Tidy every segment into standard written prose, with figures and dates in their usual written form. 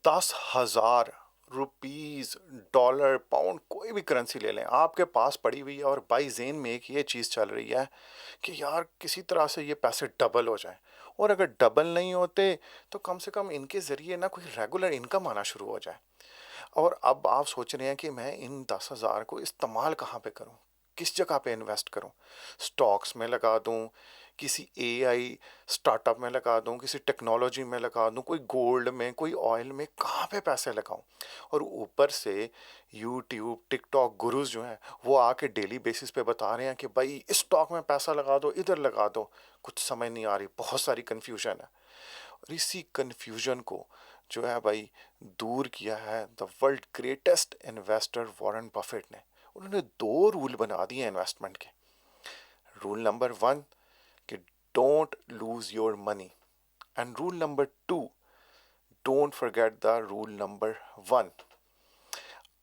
10,000 rupees, dollar, pound, कोई भी currency ले लें, आपके पास पड़ी हुई है और बाई ज़ेन में एक ये चीज़ चल रही है कि यार किसी तरह से ये पैसे डबल हो जाएं। और अगर डबल नहीं होते तो कम से कम इनके ज़रिए ना कोई रेगुलर इनकम आना शुरू हो जाए। और अब आप सोच रहे हैं कि मैं इन 10,000 को इस्तेमाल कहाँ पे करूँ? किस जगह पे इन्वेस्ट करूँ? स्टॉक्स में लगा दूँ, किसी एआई स्टार्टअप में लगा दूँ, किसी टेक्नोलॉजी में लगा दूँ, कोई गोल्ड में, कोई ऑयल में, कहाँ पे पैसे लगाऊँ? और ऊपर से यूट्यूब, टिकटॉक गुरुज़ जो हैं, वो आके डेली बेसिस पे बता रहे हैं कि भाई इस स्टॉक में पैसा लगा दो, इधर लगा दो। कुछ समझ नहीं आ रही, बहुत सारी कन्फ्यूजन है। और इसी कन्फ्यूजन को जो है भाई दूर किया है the world greatest investor Warren Buffett ने। उन्होंने दो रूल बना दिए इन्वेस्टमेंट के। रूल नंबर वन कि don't lose your money, and rule number two don't forget the rule number one.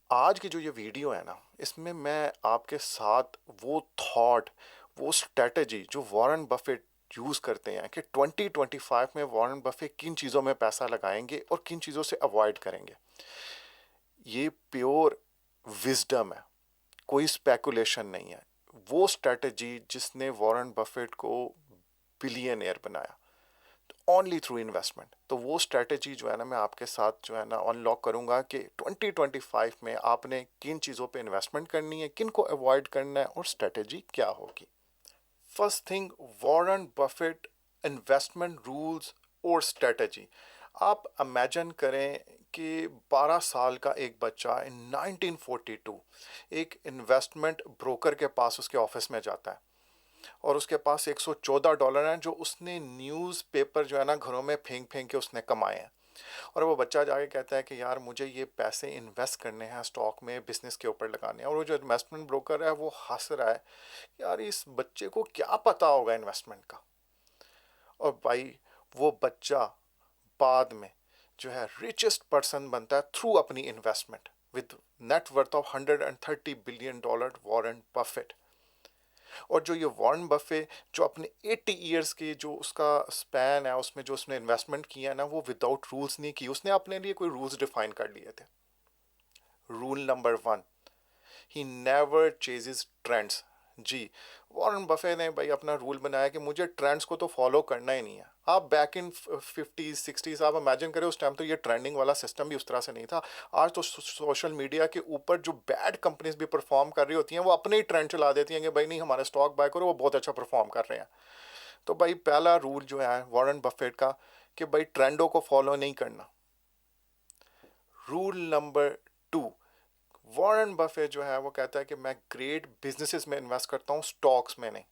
आज की जो ये वीडियो है ना, इसमें मैं आपके साथ वो थॉट, वो स्ट्रेटजी जो वॉरेन बफेट यूज़ करते हैं कि 2025 में वॉरेन बफेट किन चीज़ों में पैसा लगाएंगे और किन चीज़ों से अवॉइड करेंगे, ये प्योर विजडम है, कोई स्पेकुलेशन नहीं है। वो स्ट्रेटजी जिसने वॉरेन बफेट को बिलियनियर बनाया, ओनली थ्रू इन्वेस्टमेंट। तो वो स्ट्रेटजी जो है ना, मैं आपके साथ जो है ना अनलॉक करूंगा कि 2025 में आपने किन चीज़ों पे इन्वेस्टमेंट करनी है, किन को अवॉइड करना है और स्ट्रेटजी क्या होगी। First thing, Warren Buffett investment rules और स्ट्रेटजी। आप इमेजिन करें कि 12 साल का एक बच्चा इन 1942 एक इन्वेस्टमेंट ब्रोकर के पास उसके ऑफिस में जाता है और उसके पास $114 हैं जो उसने न्यूज़पेपर जो है ना घरों में फेंक फेंक के उसने कमाए हैं। और वो बच्चा जाके कहता है कि यार मुझे ये पैसे इन्वेस्ट करने हैं, स्टॉक में, बिजनेस के ऊपर लगाने हैं। और वो जो इन्वेस्टमेंट ब्रोकर है वो हंस रहा है, यार इस बच्चे को क्या पता होगा इन्वेस्टमेंट का। और भाई वो बच्चा बाद में जो है रिचेस्ट पर्सन बनता है थ्रू अपनी investment with net worth of $130 billion, Warren Buffett. और जो ये वॉरेन बफे जो अपने 80 ईयर्स की जो उसका स्पैन है उसमें जो उसने इन्वेस्टमेंट किया है ना, वो विदाउट रूल्स नहीं की, उसने अपने लिए कोई रूल्स डिफाइन कर लिए थे। Rule number one, he never chases trends. जी, वॉरेन बफे ने भाई अपना रूल बनाया कि मुझे ट्रेंड्स को तो फॉलो करना ही नहीं है। आप बैक इन 50s 60s आप इमेजिन करें, उस टाइम तो ये ट्रेंडिंग वाला सिस्टम भी उस तरह से नहीं था। आज तो सोशल मीडिया के ऊपर जो बैड कंपनीज भी परफॉर्म कर रही होती हैं वो अपने ही ट्रेंड चला देती हैं कि भाई नहीं हमारे स्टॉक बाय करो, वो बहुत अच्छा परफॉर्म कर रहे हैं। तो भाई पहला रूल जो है वॉरेन बफेट का कि भाई ट्रेंडों को फॉलो नहीं करना। Rule number two, Warren Buffett जो है वो कहता है कि मैं ग्रेट बिजनेसेस में इन्वेस्ट करता हूँ, स्टॉक्स में नहीं।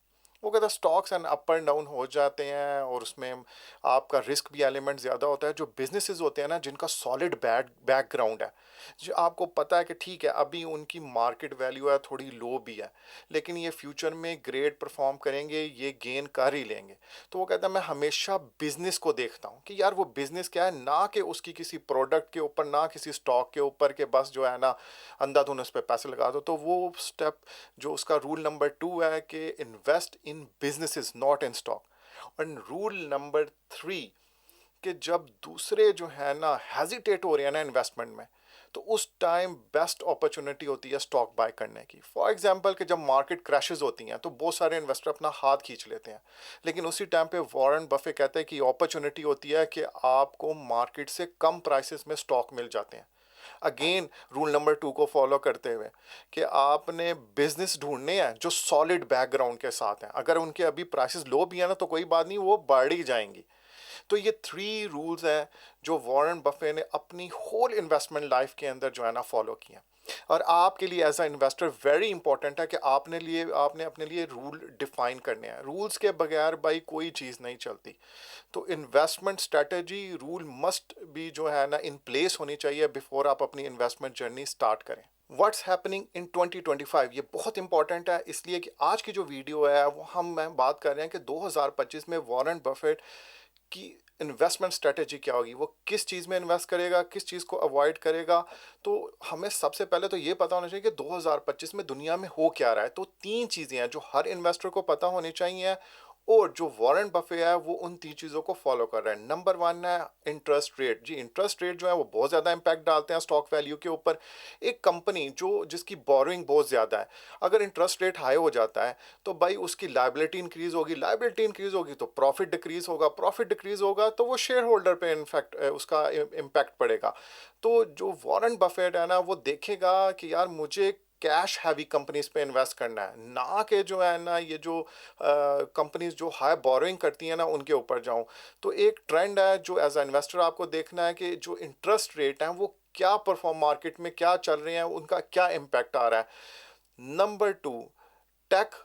वो कहता है stocks and up and down हो जाते हैं और उसमें आपका रिस्क भी एलिमेंट ज़्यादा होता है। जो बिजनेसेस होते हैं ना जिनका सॉलिड बैकग्राउंड है, जो आपको पता है कि ठीक है अभी उनकी मार्केट वैल्यू है थोड़ी लो भी है, लेकिन ये फ्यूचर में ग्रेट परफॉर्म करेंगे, ये गेन कर ही लेंगे। तो वो कहता है मैं हमेशा बिजनेस को देखता हूँ कि यार वो बिजनेस क्या है, ना कि उसकी किसी प्रोडक्ट के ऊपर, ना किसी स्टॉक के ऊपर के बस जो है ना अंधाधुन उस पर पैसे लगा दो। तो वो स्टेप जो उसका रूल नंबर टू है कि invest in businesses not in stock. और रूल नंबर थ्री कि जब दूसरे जो है ना हेजिटेट हो रहे हैं ना इन्वेस्टमेंट में, तो उस टाइम बेस्ट अपॉर्चुनिटी होती है स्टॉक बाय करने की। फॉर एग्जांपल कि जब मार्केट क्रैशेस होती हैं तो बहुत सारे इन्वेस्टर अपना हाथ खींच लेते हैं, लेकिन उसी टाइम पे वॉरेन बफे कहते हैं कि अपॉर्चुनिटी होती है कि आपको मार्केट से कम प्राइसेस में स्टॉक मिल जाते हैं। अगेन रूल नंबर टू को फॉलो करते हुए कि आपने बिजनेस ढूंढने हैं जो सॉलिड बैकग्राउंड के साथ हैं। अगर उनके अभी प्राइसेस लो भी है ना तो कोई बात नहीं, वो बढ़ ही जाएंगी। तो ये थ्री रूल्स हैं जो वॉरेन बफे ने अपनी होल इन्वेस्टमेंट लाइफ के अंदर जो है ना फॉलो किया। और आपके लिए as a investor very important है कि आपने अपने लिए रूल डिफाइन करने हैं। रूल्स के बगैर भाई कोई चीज़ नहीं चलती। तो इन्वेस्टमेंट स्ट्रेटजी रूल मस्ट भी जो है ना इन प्लेस होनी चाहिए बिफोर आप अपनी इन्वेस्टमेंट जर्नी स्टार्ट करें। व्हाट्स हैपनिंग इन 2025, ये बहुत इंपॉर्टेंट है इसलिए कि आज की जो वीडियो है वो मैं बात कर रहे हैं कि 2025 में वॉरेन बफेट की इन्वेस्टमेंट स्ट्रेटजी क्या होगी, वो किस चीज़ में इन्वेस्ट करेगा, किस चीज़ को अवॉइड करेगा। तो हमें सबसे पहले तो ये पता होना चाहिए कि 2025 में दुनिया में हो क्या रहा है। तो तीन चीज़ें हैं जो हर इन्वेस्टर को पता होनी चाहिए और जो वॉरेन बफे है वो उन 3 चीज़ों को फॉलो कर रहा है। नंबर 1 है इंटरेस्ट रेट। जी, इंटरेस्ट रेट जो है वो बहुत ज़्यादा इम्पैक्ट डालते हैं स्टॉक वैल्यू के ऊपर। एक कंपनी जो जिसकी बोरोइंग बहुत ज़्यादा है, अगर इंटरेस्ट रेट हाई हो जाता है तो भाई उसकी लायबिलिटी इंक्रीज़ होगी तो प्रॉफिट डिक्रीज़ होगा तो वो शेयर होल्डर पे इनफैक्ट उसका इम्पैक्ट पड़ेगा। तो जो वॉरेन बफेट है ना वो देखेगा कि यार मुझे कैश हैवी कंपनीज पे इन्वेस्ट करना है, ना कि जो है ना ये जो कंपनीज जो हाई बोरोइंग करती हैं ना उनके ऊपर जाऊं। तो एक ट्रेंड है जो एज अ इन्वेस्टर आपको देखना है कि जो इंटरेस्ट रेट हैं वो क्या परफॉर्म मार्केट में क्या चल रहे हैं, उनका क्या इम्पैक्ट आ रहा है। नंबर 2, टेक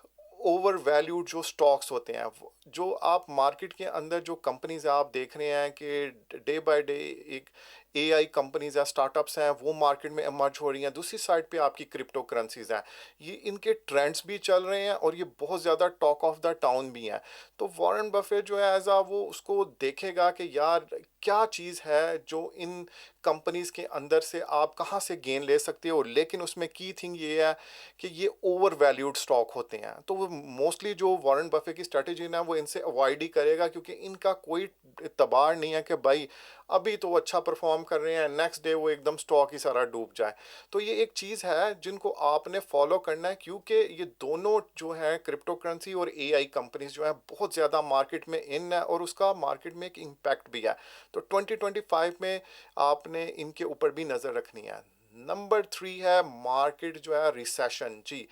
ओवर वैल्यूड जो स्टॉक्स होते हैं, जो आप मार्केट के अंदर जो कंपनीज आप देख रहे हैं कि डे बाय डे एक एआई कंपनीज है, स्टार्टअप्स हैं, वो मार्केट में इमर्ज हो रही हैं। दूसरी साइड पे आपकी क्रिप्टो करेंसीज हैं, ये इनके ट्रेंड्स भी चल रहे हैं और ये बहुत ज़्यादा टॉक ऑफ द टाउन भी हैं। तो वॉरेन बफेट जो है एज आ वो उसको देखेगा कि यार क्या चीज़ है जो इन कंपनीज के अंदर से आप कहाँ से गेन ले सकते हो, लेकिन उसमें की थिंग ये है कि ये ओवर वैल्यूड स्टॉक होते हैं। तो वो मोस्टली जो वॉरेन बफे की स्ट्रेटेजी ना वो इनसे अवॉइड ही करेगा, क्योंकि इनका कोई तबार नहीं है कि भाई अभी तो वो अच्छा परफॉर्म कर रहे हैं, नेक्स्ट डे वो एकदम स्टॉक ही सारा डूब जाए। तो ये एक चीज़ है जिनको आपने फॉलो करना है, क्योंकि ये दोनों जो है क्रिप्टो करेंसी और एआई कंपनीज जो है बहुत ज़्यादा मार्केट में इन है और उसका मार्केट में एक इम्पैक्ट भी है। तो 2025 में आपने इनके ऊपर भी नज़र रखनी है। नंबर 3 है मार्केट जो है रिसेशन। जी,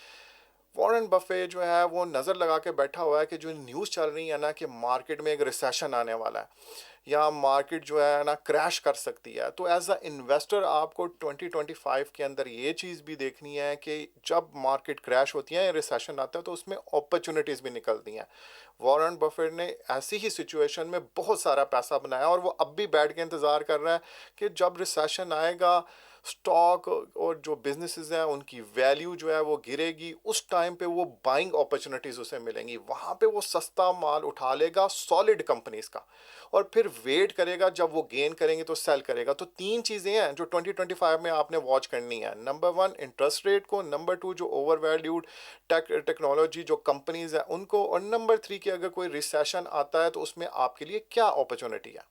वॉरेन बफे जो है वो नज़र लगा के बैठा हुआ है कि जो न्यूज़ चल रही है ना कि मार्केट में एक रिसेशन आने वाला है या मार्केट जो है ना क्रैश कर सकती है। तो एज अ इन्वेस्टर आपको 2025 के अंदर ये चीज़ भी देखनी है कि जब मार्केट क्रैश होती है या रिसेशन आता है तो उसमें अपॉर्चुनिटीज़ भी निकलती हैं। वॉरेन बफेट ने ऐसी ही सिचुएशन में बहुत सारा पैसा बनाया और वो अब भी बैठ के इंतज़ार कर रहा है कि जब रिसेशन आएगा स्टॉक और जो बिजनेसेस हैं उनकी वैल्यू जो है वो गिरेगी, उस टाइम पे वो बाइंग अपॉर्चुनिटीज़ उसे मिलेंगी, वहाँ पे वो सस्ता माल उठा लेगा सॉलिड कंपनीज का और फिर वेट करेगा जब वो गेन करेंगे तो सेल करेगा। तो 3 चीज़ें हैं जो 2025 में आपने वॉच करनी है। नंबर 1 इंटरेस्ट रेट को, नंबर 2 जो ओवर वैल्यूड टेक्नोलॉजी जो कंपनीज हैं उनको, और नंबर 3 कि अगर कोई रिसेशन आता है तो उसमें आपके लिए क्या अपॉर्चुनिटी है।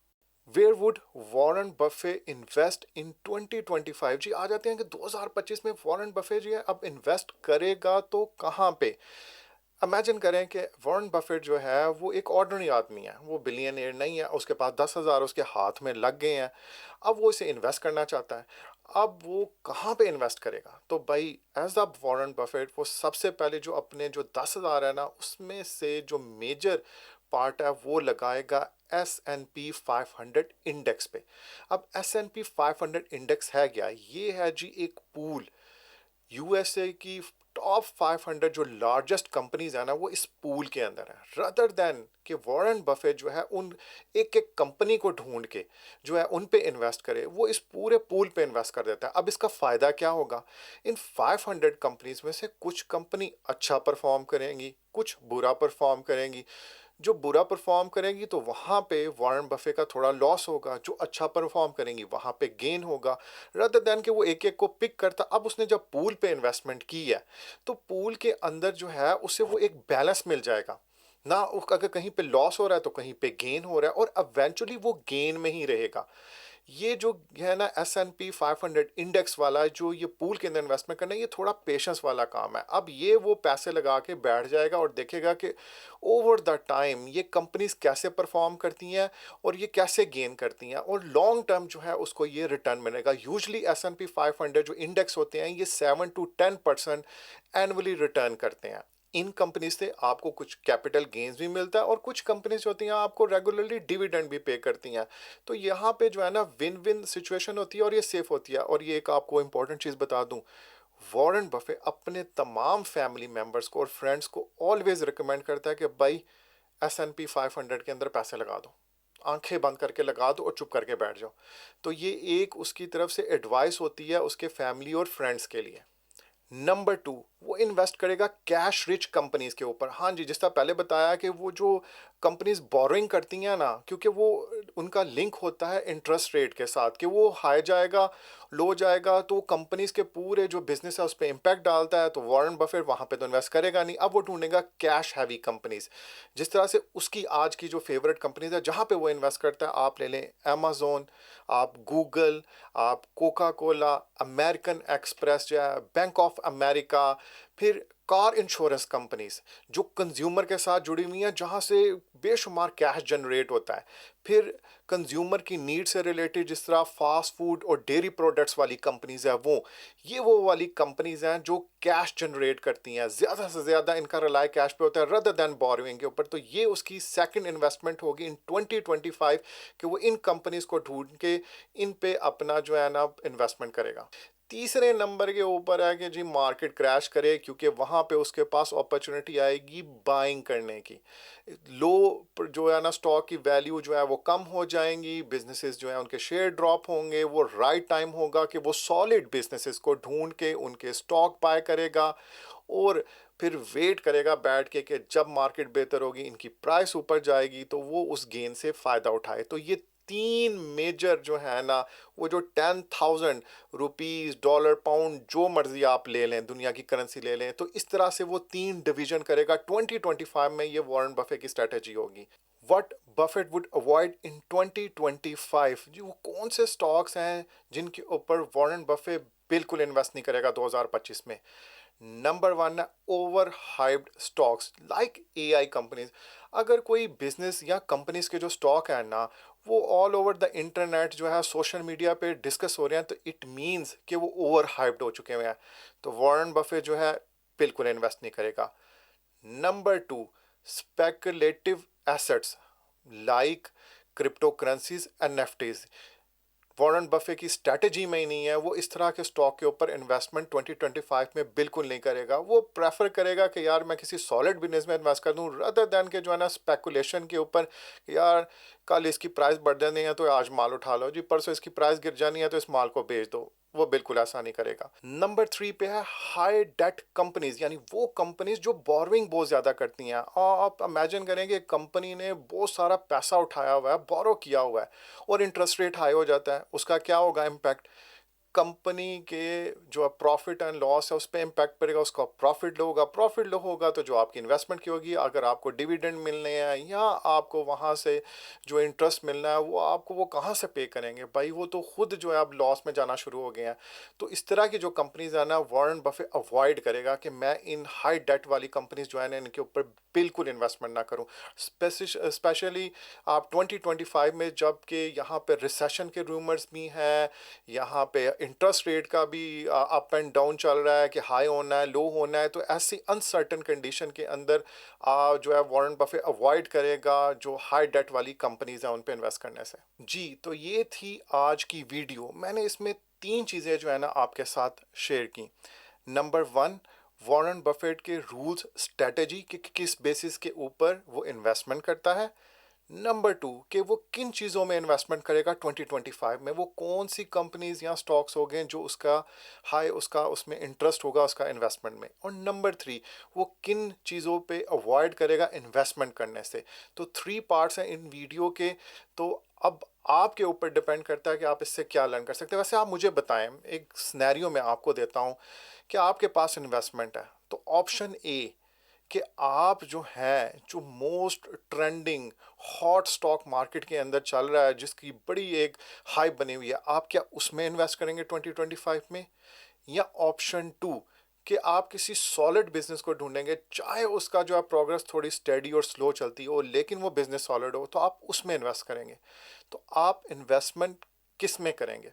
Where would Warren Buffett invest in 2025? जी, आ जाते हैं कि 2025 में वॉरेन बफे जो है अब इन्वेस्ट करेगा तो कहाँ पे। इमेजिन करें कि वॉरेन बफेट जो है वो एक ऑर्डिनरी आदमी है, वो बिलियनियर नहीं है, उसके पास 10,000 उसके हाथ में लग गए हैं, अब वो इसे इन्वेस्ट करना चाहता है। अब वो कहाँ पे इन्वेस्ट करेगा? तो भाई एज अ वॉरेन बफेट वो सबसे पहले जो अपने जो 10,000 है ना उसमें से जो मेजर पार्ट है वो लगाएगा S&P 500 इंडेक्स पे। अब S&P 500 इंडेक्स है क्या? ये है जी एक पूल, यूएसए की टॉप 500 जो लार्जेस्ट कंपनीज है ना वो इस पूल के अंदर है। रदर देन कि वॉरेन बफेट जो है उन एक एक कंपनी को ढूंढ के जो है उन पे इन्वेस्ट करे, वो इस पूरे पूल पे इन्वेस्ट कर देता है। अब इसका फ़ायदा क्या होगा? इन 500 कंपनीज में से कुछ कंपनी अच्छा परफॉर्म करेंगी, कुछ बुरा परफॉर्म करेंगी। जो बुरा परफॉर्म करेंगी तो वहाँ पे वॉरेन बफे का थोड़ा लॉस होगा, जो अच्छा परफॉर्म करेंगी वहाँ पे गेन होगा। रदर देन कि वो एक एक को पिक करता। अब उसने जब पूल पे इन्वेस्टमेंट की है तो पूल के अंदर जो है उसे वो एक बैलेंस मिल जाएगा ना, अगर कहीं पे लॉस हो रहा है तो कहीं पे गेन हो रहा है और इवेंचुअली वो गेन में ही रहेगा। ये जो है ना S&P 500 इंडेक्स वाला जो ये पूल के अंदर इन्वेस्टमेंट करना है, ये थोड़ा पेशेंस वाला काम है। अब ये वो पैसे लगा के बैठ जाएगा और देखेगा कि ओवर द टाइम ये कंपनीज कैसे परफॉर्म करती हैं और ये कैसे गेन करती हैं और लॉन्ग टर्म जो है उसको ये रिटर्न मिलेगा। यूजली S&P 500 जो इंडेक्स होते हैं ये 7 to 10% एनुअली रिटर्न करते हैं। इन कंपनी से आपको कुछ कैपिटल गेन्स भी मिलता है और कुछ कंपनीज होती हैं आपको रेगुलरली डिविडेंड भी पे करती हैं। तो यहाँ पे जो है ना विन विन सिचुएशन होती है और ये सेफ होती है। और ये एक आपको इंपॉर्टेंट चीज़ बता दूं, वॉरेन बफे अपने तमाम फैमिली मेंबर्स को और फ्रेंड्स को ऑलवेज रिकमेंड करता है कि भाई S&P 500 के अंदर पैसे लगा दो, आंखें बंद करके लगा दो और चुप करके बैठ जाओ। तो ये एक उसकी तरफ से एडवाइस होती है उसके फैमिली और फ्रेंड्स के लिए। नंबर 2, वो इन्वेस्ट करेगा कैश रिच कंपनीज के ऊपर। हाँ जी, जिस तरह पहले बताया कि वो जो कंपनीज बोरोइंग करती हैं ना, क्योंकि वो उनका लिंक होता है इंटरेस्ट रेट के साथ कि वो हाई जाएगा, लो जाएगा, तो कंपनीज के पूरे जो बिजनेस है उस पर इम्पैक्ट डालता है। तो वॉरेन बफेट वहाँ पे तो इन्वेस्ट करेगा नहीं, अब वो ढूंढेगा कैश हैवी कंपनीज। जिस तरह से उसकी आज की जो फेवरेट कंपनीज है जहाँ पे वो इन्वेस्ट करता है, आप ले लें अमेजोन, आप गूगल, आप कोका कोला, अमेरिकन एक्सप्रेस जो है, बैंक ऑफ अमेरिका, फिर कार इंश्योरेंस कंपनीज जो कंज्यूमर के साथ जुड़ी हुई हैं, जहां से बेशुमार कैश जनरेट होता है। फिर कंज्यूमर की नीड से रिलेटेड जिस तरह फास्ट फूड और डेयरी प्रोडक्ट्स वाली कंपनीज है, वो वाली कंपनीज हैं जो कैश जनरेट करती हैं, ज़्यादा से ज़्यादा इनका रिलाय कैश पे होता है रदर देन बोरोइंग के ऊपर। तो ये उसकी सेकंड इन्वेस्टमेंट होगी इन 2025 कि वो इन कंपनीज को ढूंढ के इन पे अपना जो है ना इन्वेस्टमेंट करेगा। तीसरे नंबर के ऊपर है कि जी मार्केट क्रैश करे, क्योंकि वहाँ पे उसके पास अपॉर्चुनिटी आएगी बाइंग करने की। लो जो है ना स्टॉक की वैल्यू जो है वो कम हो जाएंगी, बिजनेसेस जो है उनके शेयर ड्रॉप होंगे, वो राइट टाइम होगा कि वो सॉलिड बिजनेसेस को ढूंढ के उनके स्टॉक बाय करेगा और फिर वेट करेगा बैठ के कि जब मार्केट बेहतर होगी, इनकी प्राइस ऊपर जाएगी, तो वो उस गेन से फ़ायदा उठाए। तो ये तीन मेजर जो है ना, वो जो 10,000 रुपीज़, डॉलर, पाउंड, जो मर्जी आप ले लें, दुनिया की करेंसी ले लें, तो इस तरह से वो तीन डिवीजन करेगा। 2025 में ये वॉरेन बफे की स्ट्रेटेजी होगी। What Buffett would avoid in 2025, जी वो कौन से स्टॉक्स हैं जिनके ऊपर वॉरेन बफे बिल्कुल इन्वेस्ट नहीं करेगा 2025 में? नंबर वन है over hyped stocks like AI companies. अगर कोई बिजनेस या कंपनीज के जो स्टॉक है ना, वो ऑल ओवर द इंटरनेट जो है सोशल मीडिया पे डिस्कस हो रहे हैं, तो इट मींस कि वो ओवर हाइप्ड हो चुके हुए हैं। तो वॉरेन बफे जो है बिल्कुल इन्वेस्ट नहीं करेगा। Number two, speculative assets like crypto currencies, NFTs. Warren Buffett की स्ट्रैटेजी में ही नहीं है, वो इस तरह के स्टॉक के ऊपर इन्वेस्टमेंट 2025 में बिल्कुल नहीं करेगा। वो प्रेफर करेगा कि यार मैं किसी सॉलिड बिजनेस में इन्वेस्ट कर दूं, रदर दैन के जो है ना स्पेकुलेशन के ऊपर, यार कल इसकी प्राइस बढ़ जानी है तो आज माल उठा लो जी, परसों इसकी प्राइस गिर जानी है तो इस माल को बेच दो। वो बिल्कुल ऐसा नहीं करेगा। नंबर थ्री पे है हाई डेट कंपनीज, यानी वो कंपनीज जो बोरोइंग बहुत ज़्यादा करती हैं। और आप इमेजिन करेंगे कंपनी ने बहुत सारा पैसा उठाया हुआ है, बोरो किया हुआ है, और इंटरेस्ट रेट हाई हो जाता है, उसका क्या होगा इम्पैक्ट? कंपनी के जो प्रॉफिट एंड लॉस है उस पर इम्पैक्ट पड़ेगा, उसका प्रॉफिट लो होगा तो जो आपकी इन्वेस्टमेंट की होगी, अगर आपको डिविडेंड मिलने हैं या आपको वहाँ से जो इंटरेस्ट मिलना है, वो आपको वो कहाँ से पे करेंगे भाई? वो तो खुद जो है अब लॉस में जाना शुरू हो गए हैं। तो इस तरह की जो कंपनीज है ना, वॉरेन बफे अवॉइड करेगा कि मैं इन हाई डेट वाली कंपनीज जो है ना, इनके ऊपर बिल्कुल इन्वेस्टमेंट ना करूं। स्पेशली आप 2025 में, जबकि यहाँ पे रिसेशन के रूमर्स भी हैं, यहाँ पे इंटरेस्ट रेट का भी अप एंड डाउन चल रहा है कि हाई होना है, लो होना है, तो ऐसी अनसर्टन कंडीशन के अंदर जो है वॉरेन बफे अवॉइड करेगा जो हाई डेट वाली कंपनीज हैं उन पे इन्वेस्ट करने से। जी, तो ये थी आज की वीडियो। मैंने इसमें तीन चीज़ें जो है ना आपके साथ शेयर की। नंबर वन, वॉरेन बफेट के रूल्स, स्ट्रेटजी कि किस बेसिस के ऊपर वो इन्वेस्टमेंट करता है। नंबर टू, कि वो किन चीज़ों में इन्वेस्टमेंट करेगा 2025 में, वो कौन सी कंपनीज या स्टॉक्स हो गए जो उसका उसमें इंटरेस्ट होगा उसका इन्वेस्टमेंट में। और नंबर थ्री, वो किन चीज़ों पे अवॉइड करेगा इन्वेस्टमेंट करने से। तो थ्री पार्ट्स हैं इन वीडियो के। तो अब आपके ऊपर डिपेंड करता है कि आप इससे क्या लर्न कर सकते हैं। वैसे आप मुझे बताएं, एक सिनेरियो मैं आपको देता हूं कि आपके पास इन्वेस्टमेंट है, तो ऑप्शन ए कि आप जो है जो most trending hot stock market के अंदर चल रहा है, जिसकी बड़ी एक हाइप बनी हुई है, आप क्या उसमें इन्वेस्ट करेंगे 2025 में? या ऑप्शन टू कि आप किसी सॉलिड बिजनेस को ढूंढेंगे, चाहे उसका जो है प्रोग्रेस थोड़ी स्टेडी और स्लो चलती हो, लेकिन वो बिजनेस सॉलिड हो, तो आप उसमें इन्वेस्ट करेंगे। तो आप इन्वेस्टमेंट किस में करेंगे?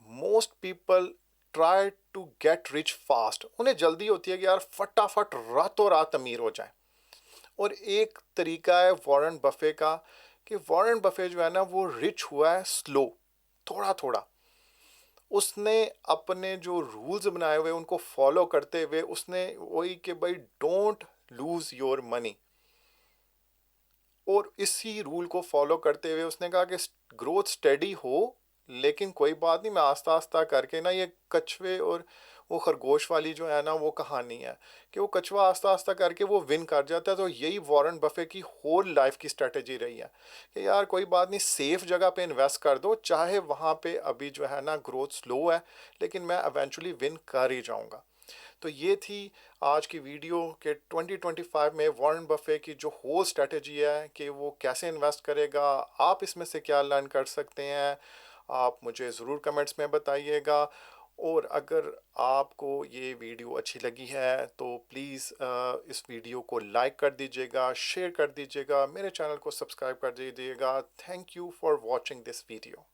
Most people try to get rich fast, उन्हें जल्दी होती है कि यार फटाफट रातों रात अमीर हो जाए। और एक तरीका है वॉरेन बफे का कि वॉरेन बफे जो है ना वो रिच हुआ है स्लो, थोड़ा थोड़ा। उसने अपने जो रूल्स बनाए हुए उनको फॉलो करते हुए उसने वही कि भाई डोंट लूज योर मनी, और इसी रूल को फॉलो करते हुए उसने कहा कि ग्रोथ स्टेडी हो, लेकिन कोई बात नहीं, मैं आस्ता आस्ता करके ना ये कछुए और वो खरगोश वाली जो है ना वो कहानी है कि वो कछुआ आस्ता आस्ता करके वो विन कर जाता है। तो यही वॉरेन बफे की होल लाइफ की स्ट्रेटजी रही है कि यार कोई बात नहीं, सेफ जगह पे इन्वेस्ट कर दो, चाहे वहाँ पे अभी जो है ना ग्रोथ स्लो है, लेकिन मैं इवेंचुअली विन कर ही जाऊँगा। तो ये थी आज की वीडियो के 2025 में वॉरेन बफे की जो होल स्ट्रेटजी है कि वो कैसे इन्वेस्ट करेगा। आप इसमें से क्या लर्न कर सकते हैं, आप मुझे ज़रूर कमेंट्स में बताइएगा। और अगर आपको ये वीडियो अच्छी लगी है तो प्लीज़ इस वीडियो को लाइक कर दीजिएगा, शेयर कर दीजिएगा, मेरे चैनल को सब्सक्राइब कर दीजिएगा। Thank you for watching this video.